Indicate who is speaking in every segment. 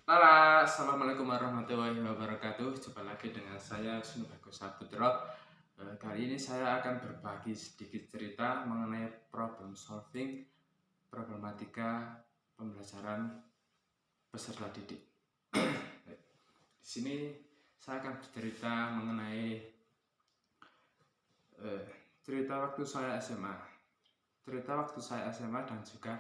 Speaker 1: Halo, assalamualaikum warahmatullahi wabarakatuh. Jumpa lagi dengan saya Wisnu Bagus Saputro. Kali ini saya akan berbagi sedikit cerita mengenai problem solving, problematika pembelajaran peserta didik. Di sini saya akan bercerita mengenai cerita waktu saya SMA, dan juga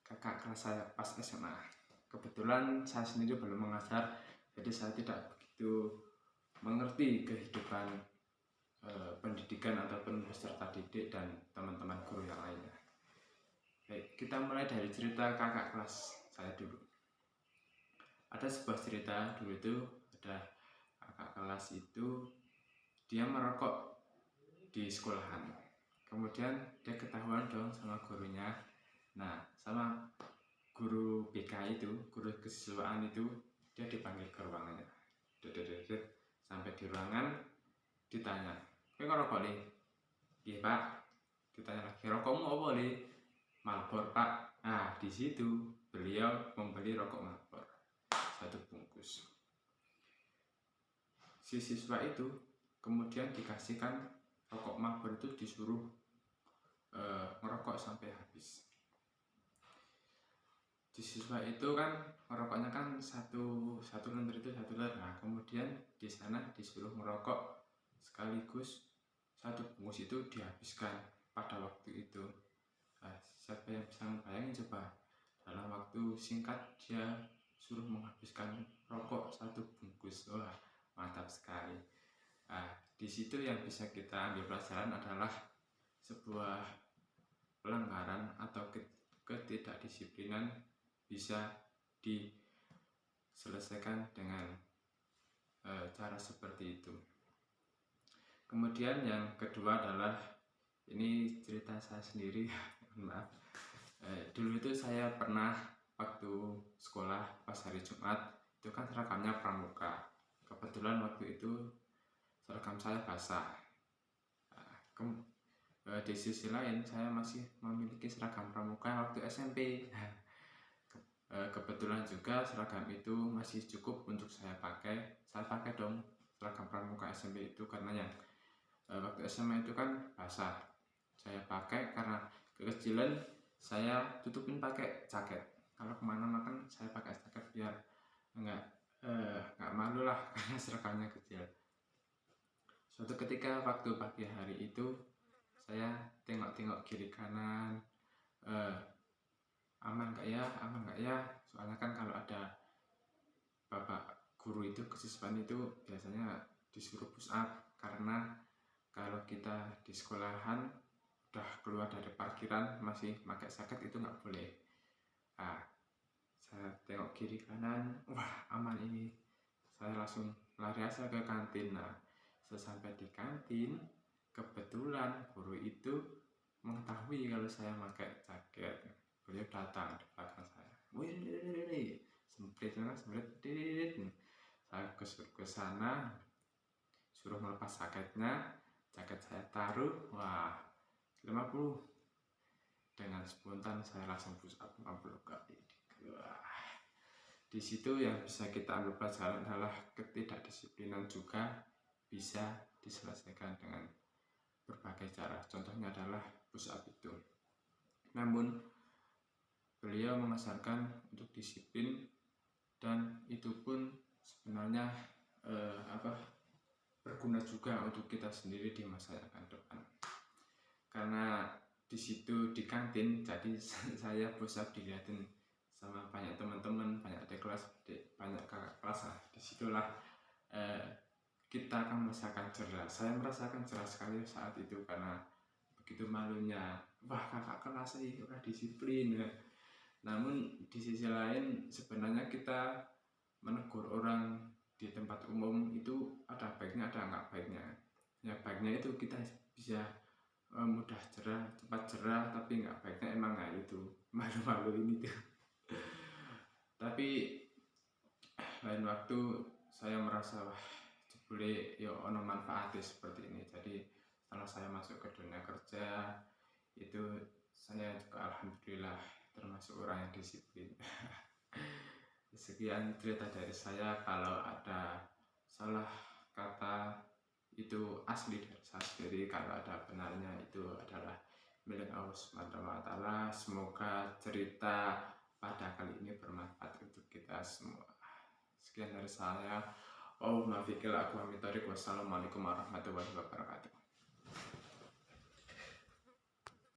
Speaker 1: kakak kelas saya pas SMA. Kebetulan saya sendiri belum mengajar, jadi saya tidak begitu mengerti kehidupan pendidikan ataupun peserta didik dan teman-teman guru yang lainnya. Baik, kita mulai dari cerita kakak kelas saya dulu. Ada sebuah cerita dulu itu, ada kakak kelas itu dia merokok di sekolahan. Kemudian dia ketahuan dong sama gurunya. Nah, sama guru BK itu, guru kesiswaan itu, dia dipanggil ke ruangannya. Sampai di ruangan ditanya, "Kowe ngerokok li?" "Nggih, Pak." Ditanya lagi, "Rokokmu apa li?" "Marlboro, Pak." Nah, di situ beliau membeli rokok Marlboro 1 bungkus. Si siswa itu kemudian dikasihkan rokok Marlboro itu, disuruh ngerokok sampai habis. Di siswa itu kan merokoknya kan satu lembar itu 1 lembar. Nah, kemudian di sana disuruh merokok sekaligus 1 bungkus itu dihabiskan pada waktu itu. Nah, siapa yang bisa membayangin coba, dalam waktu singkat dia suruh menghabiskan rokok 1 bungkus. Wah, mantap sekali. Nah, di situ yang bisa kita ambil pelajaran adalah sebuah pelanggaran atau ketidakdisiplinan bisa diselesaikan dengan cara seperti itu. Kemudian yang kedua adalah, ini cerita saya sendiri, maaf. Dulu itu saya pernah waktu sekolah pas hari Jumat itu kan seragamnya pramuka. Kebetulan waktu itu seragam saya basah. Di sisi lain saya masih memiliki seragam pramuka waktu SMP. Kebetulan juga seragam itu masih cukup untuk saya pakai. Saya pakai dong seragam pramuka SMP itu, karena yang waktu SMA itu kan basah. Saya pakai karena kekecilan, saya tutupin pakai jaket. Kalau kemana makan saya pakai jaket biar nggak malu lah karena seragamnya kecil. Suatu ketika waktu pagi hari itu saya tengok-tengok kiri kanan, aman nggak ya, soalnya kan kalau ada bapak guru itu kesiswaan itu biasanya disuruh push up, karena kalau kita di sekolahan udah keluar dari parkiran masih pakai jaket itu nggak boleh. Nah, saya tengok kiri kanan, wah aman ini, saya langsung lari aja ke kantin. Nah, sesampai di kantin kebetulan guru itu mengetahui kalau saya pakai jaket. Beliau datang di belakang saya, wih, semprit, saya ke sana, suruh melepas jaketnya, jaket saya taruh, wah 50. Dengan spontan saya langsung push up 50 kali. Wah, di situ yang bisa kita ambil pelajaran adalah ketidakdisiplinan juga bisa diselesaikan dengan berbagai cara. Contohnya adalah push up itu. Namun beliau memasarkan untuk disiplin, dan itu pun sebenarnya berguna juga untuk kita sendiri di masa yang akan depan. Karena di situ di kantin, jadi saya push up dilihatin sama banyak teman-teman, banyak adik kelas, banyak kakak kelas. Nah, disitulah kita akan merasakan cerah. Saya merasakan cerah sekali saat itu karena begitu malunya, wah kakak kelas ini udah disiplin. Namun di sisi lain sebenarnya kita menegur orang di tempat umum itu ada baiknya, ada nggak baiknya. Ya baiknya itu kita bisa mudah cerah, cepat cerah, tapi nggak baiknya emang nggak itu, malu-malu ini tuh. Tapi lain waktu saya merasa, wah boleh ya ono manfaatnya seperti ini. Jadi setelah saya masuk ke dunia kerja itu, saya juga alhamdulillah termasuk orang yang disiplin. Sekian cerita dari saya. Kalau ada salah kata itu asli dari saya sendiri, kalau ada benarnya itu adalah milik Allah Subhanahu wa Ta'ala. Semoga cerita pada kali ini bermanfaat untuk kita semua. Sekian dari saya. Wassalamualaikum warahmatullahi wabarakatuh.